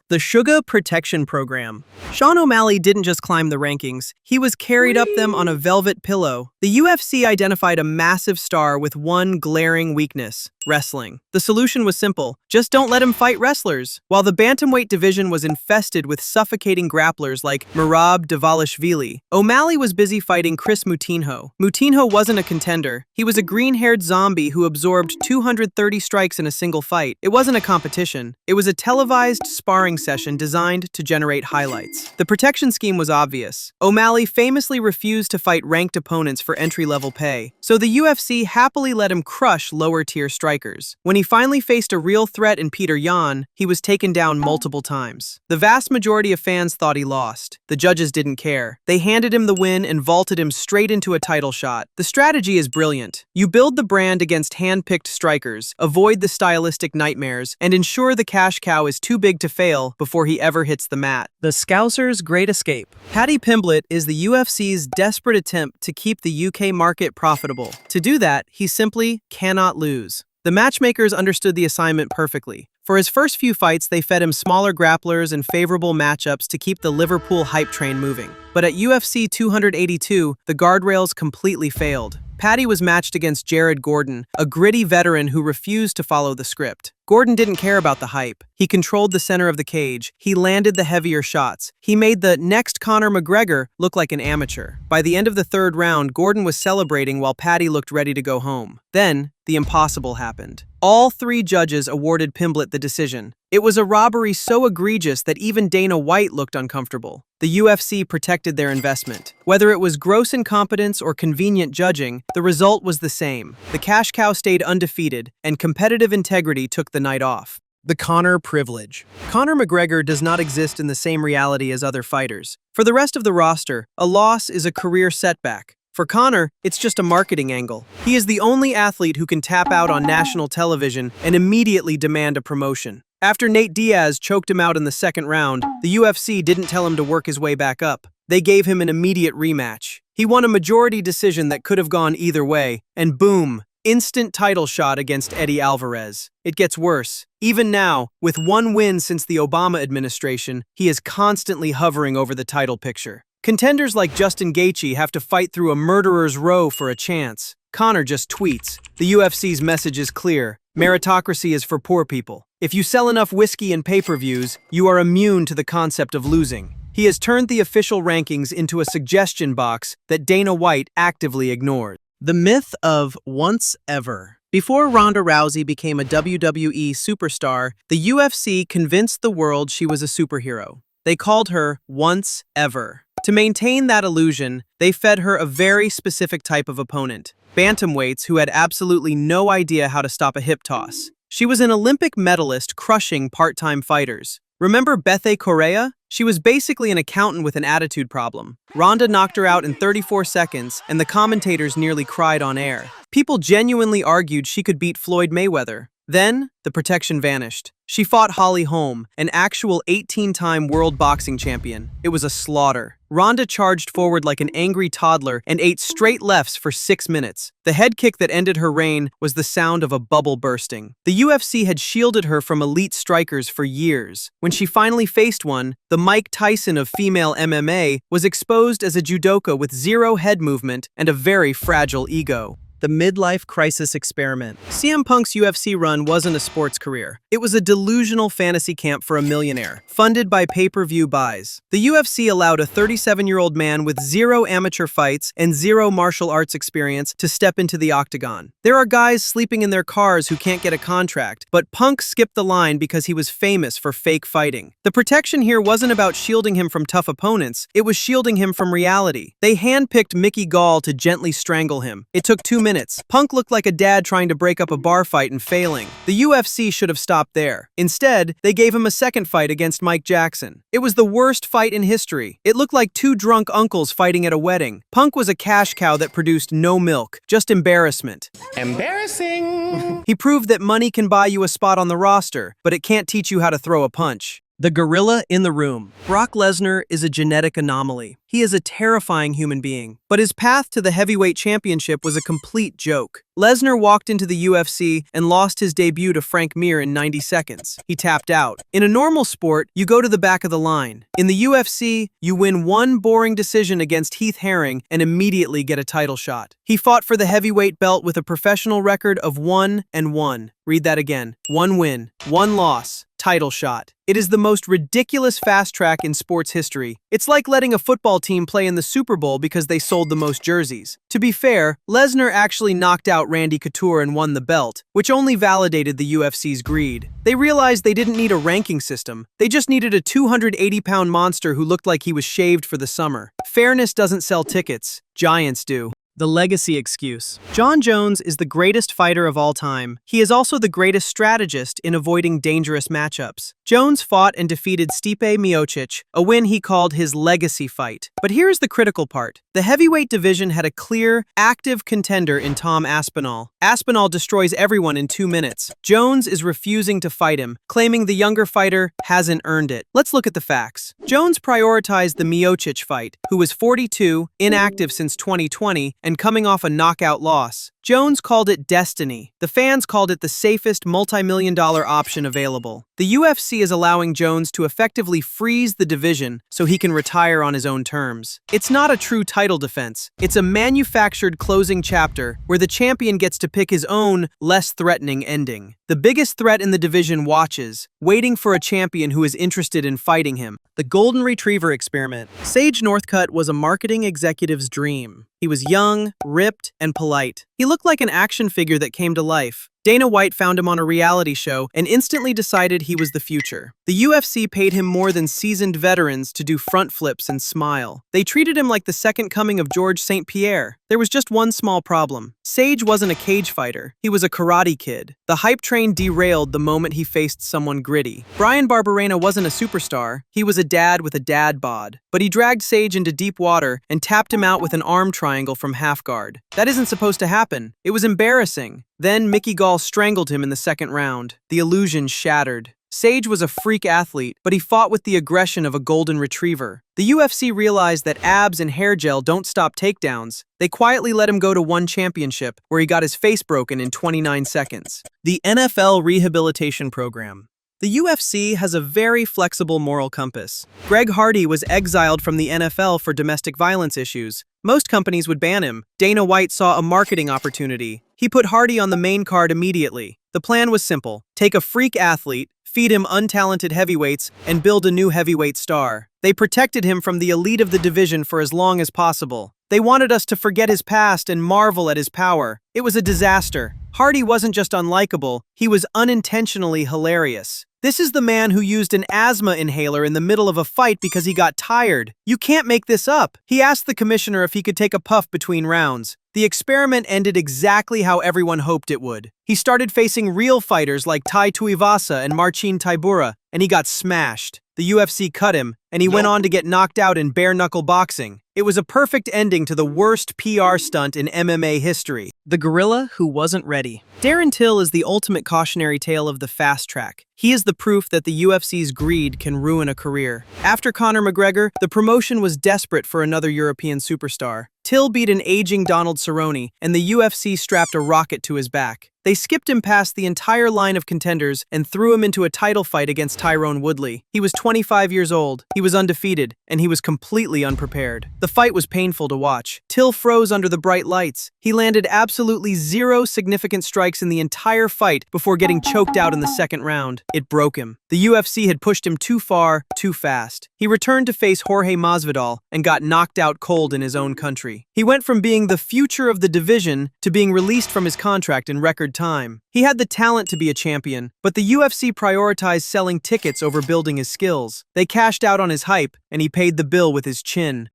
The Sugar Protection Program. Sean O'Malley didn't just climb the rankings, he was carried up them on a velvet pillow. The UFC identified a massive star with one glaring weakness: wrestling. The solution was simple: just don't let him fight wrestlers. While the bantamweight division was infested with suffocating grapplers like Merab Dvalishvili, O'Malley was busy fighting Chris Moutinho. Moutinho wasn't a contender. He was a green-haired zombie who absorbed 230 strikes in a single fight. It wasn't a competition. It was a televised sparring session designed to generate highlights. The protection scheme was obvious. O'Malley famously refused to fight ranked opponents for entry-level pay, so the UFC happily let him crush lower-tier strikers. When he finally faced a real threat in Peter Yan, he was taken down multiple times. The vast majority of fans thought he lost. The judges didn't care. They handed him the win and vaulted him straight into a title shot. The strategy is brilliant. You build the brand against hand-picked strikers, avoid the stylistic nightmares, and ensure the cash cow is too big to fail before he ever hits the mat. The Scouser's Great Escape. Paddy Pimblett is the UFC's desperate attempt to keep the UK market profitable. To do that, he simply cannot lose. The matchmakers understood the assignment perfectly. For his first few fights, they fed him smaller grapplers and favorable matchups to keep the Liverpool hype train moving. But at UFC 282, the guardrails completely failed. Paddy was matched against Jared Gordon, a gritty veteran who refused to follow the script. Gordon didn't care about the hype. He controlled the center of the cage. He landed the heavier shots. He made the next Conor McGregor look like an amateur. By the end of the third round, Gordon was celebrating while Paddy looked ready to go home. Then, the impossible happened. All three judges awarded Pimblett the decision. It was a robbery so egregious that even Dana White looked uncomfortable. The UFC protected their investment. Whether it was gross incompetence or convenient judging, the result was the same. The cash cow stayed undefeated, and competitive integrity took the night off. The Conor privilege. Conor McGregor does not exist in the same reality as other fighters. For the rest of the roster, a loss is a career setback. For Conor, it's just a marketing angle. He is the only athlete who can tap out on national television and immediately demand a promotion. After Nate Diaz choked him out in the second round, the UFC didn't tell him to work his way back up. They gave him an immediate rematch. He won a majority decision that could have gone either way, and boom, instant title shot against Eddie Alvarez. It gets worse. Even now, with one win since the Obama administration, he is constantly hovering over the title picture. Contenders like Justin Gaethje have to fight through a murderer's row for a chance. Conor just tweets. The UFC's message is clear. Meritocracy is for poor people. If you sell enough whiskey and pay-per-views, you are immune to the concept of losing. He has turned the official rankings into a suggestion box that Dana White actively ignored. The myth of once ever. Before Ronda Rousey became a WWE superstar, the UFC convinced the world she was a superhero. They called her once ever. To maintain that illusion, they fed her a very specific type of opponent: bantamweights who had absolutely no idea how to stop a hip toss. She was an Olympic medalist crushing part-time fighters. Remember Bethe Correa? She was basically an accountant with an attitude problem. Ronda knocked her out in 34 seconds, and the commentators nearly cried on air. People genuinely argued she could beat Floyd Mayweather. Then, the protection vanished. She fought Holly Holm, an actual 18-time world boxing champion. It was a slaughter. Ronda charged forward like an angry toddler and ate straight lefts for 6 minutes. The head kick that ended her reign was the sound of a bubble bursting. The UFC had shielded her from elite strikers for years. When she finally faced one, the Mike Tyson of female MMA was exposed as a judoka with zero head movement and a very fragile ego. The midlife crisis experiment. CM Punk's UFC run wasn't a sports career. It was a delusional fantasy camp for a millionaire, funded by pay-per-view buys. The UFC allowed a 37-year-old man with zero amateur fights and zero martial arts experience to step into the octagon. There are guys sleeping in their cars who can't get a contract, but Punk skipped the line because he was famous for fake fighting. The protection here wasn't about shielding him from tough opponents, it was shielding him from reality. They handpicked Mickey Gall to gently strangle him. It took 2 minutes. Punk looked like a dad trying to break up a bar fight and failing. The UFC should have stopped there. Instead, they gave him a second fight against Mike Jackson. It was the worst fight in history. It looked like two drunk uncles fighting at a wedding. Punk was a cash cow that produced no milk, just embarrassment. Embarrassing! He proved that money can buy you a spot on the roster, but it can't teach you how to throw a punch. The gorilla in the room. Brock Lesnar is a genetic anomaly. He is a terrifying human being, but his path to the heavyweight championship was a complete joke. Lesnar walked into the UFC and lost his debut to Frank Mir in 90 seconds. He tapped out. In a normal sport, you go to the back of the line. In the UFC, you win one boring decision against Heath Herring and immediately get a title shot. He fought for the heavyweight belt with a professional record of 1-1. Read that again. 1 win, 1 loss. Title shot. It is the most ridiculous fast track in sports history. It's like letting a football team play in the Super Bowl because they sold the most jerseys. To be fair, Lesnar actually knocked out Randy Couture and won the belt, which only validated the UFC's greed. They realized they didn't need a ranking system. They just needed a 280-pound monster who looked like he was shaved for the summer. Fairness doesn't sell tickets. Giants do. The legacy excuse. Jon Jones is the greatest fighter of all time. He is also the greatest strategist in avoiding dangerous matchups. Jones fought and defeated Stipe Miocic, a win he called his legacy fight. But here's the critical part. The heavyweight division had a clear, active contender in Tom Aspinall. Aspinall destroys everyone in 2 minutes. Jones is refusing to fight him, claiming the younger fighter hasn't earned it. Let's look at the facts. Jones prioritized the Miocic fight, who was 42, inactive since 2020, and coming off a knockout loss. Jones called it destiny. The fans called it the safest multi-million-dollar option available. The UFC is allowing Jones to effectively freeze the division so he can retire on his own terms. It's not a true title defense. It's a manufactured closing chapter where the champion gets to pick his own, less threatening ending. The biggest threat in the division watches, waiting for a champion who is interested in fighting him. The Golden Retriever experiment. Sage Northcutt was a marketing executive's dream. He was young, ripped, and polite. He looked like an action figure that came to life. Dana White found him on a reality show and instantly decided he was the future. The UFC paid him more than seasoned veterans to do front flips and smile. They treated him like the second coming of George St. Pierre. There was just one small problem. Sage wasn't a cage fighter. He was a karate kid. The hype train derailed the moment he faced someone gritty. Brian Barberena wasn't a superstar. He was a dad with a dad bod. But he dragged Sage into deep water and tapped him out with an arm triangle from half guard. That isn't supposed to happen. It was embarrassing. Then Mickey Gall strangled him in the second round. The illusion shattered. Sage was a freak athlete, but he fought with the aggression of a golden retriever. The UFC realized that abs and hair gel don't stop takedowns. They quietly let him go to one championship, where he got his face broken in 29 seconds. The NFL Rehabilitation Program. The UFC has a very flexible moral compass. Greg Hardy was exiled from the NFL for domestic violence issues. Most companies would ban him. Dana White saw a marketing opportunity. He put Hardy on the main card immediately. The plan was simple. Take a freak athlete, feed him untalented heavyweights, and build a new heavyweight star. They protected him from the elite of the division for as long as possible. They wanted us to forget his past and marvel at his power. It was a disaster. Hardy wasn't just unlikable, he was unintentionally hilarious. This is the man who used an asthma inhaler in the middle of a fight because he got tired. You can't make this up. He asked the commissioner if he could take a puff between rounds. The experiment ended exactly how everyone hoped it would. He started facing real fighters like Tai Tuivasa and Marcin Tybura, and he got smashed. The UFC cut him, and he went on to get knocked out in bare-knuckle boxing. It was a perfect ending to the worst PR stunt in MMA history. The gorilla who wasn't ready. Darren Till is the ultimate cautionary tale of the fast track. He is the proof that the UFC's greed can ruin a career. After Conor McGregor, the promotion was desperate for another European superstar. Till beat an aging Donald Cerrone, and the UFC strapped a rocket to his back. They skipped him past the entire line of contenders and threw him into a title fight against Tyrone Woodley. He was 25 years old, he was undefeated, and he was completely unprepared. The fight was painful to watch. Till froze under the bright lights. He landed absolutely 0 significant strikes in the entire fight before getting choked out in the second round. It broke him. The UFC had pushed him too far, too fast. He returned to face Jorge Masvidal and got knocked out cold in his own country. He went from being the future of the division to being released from his contract in record time. He had the talent to be a champion, but the UFC prioritized selling tickets over building his skills. They cashed out on his hype, and he paid the bill with his chin.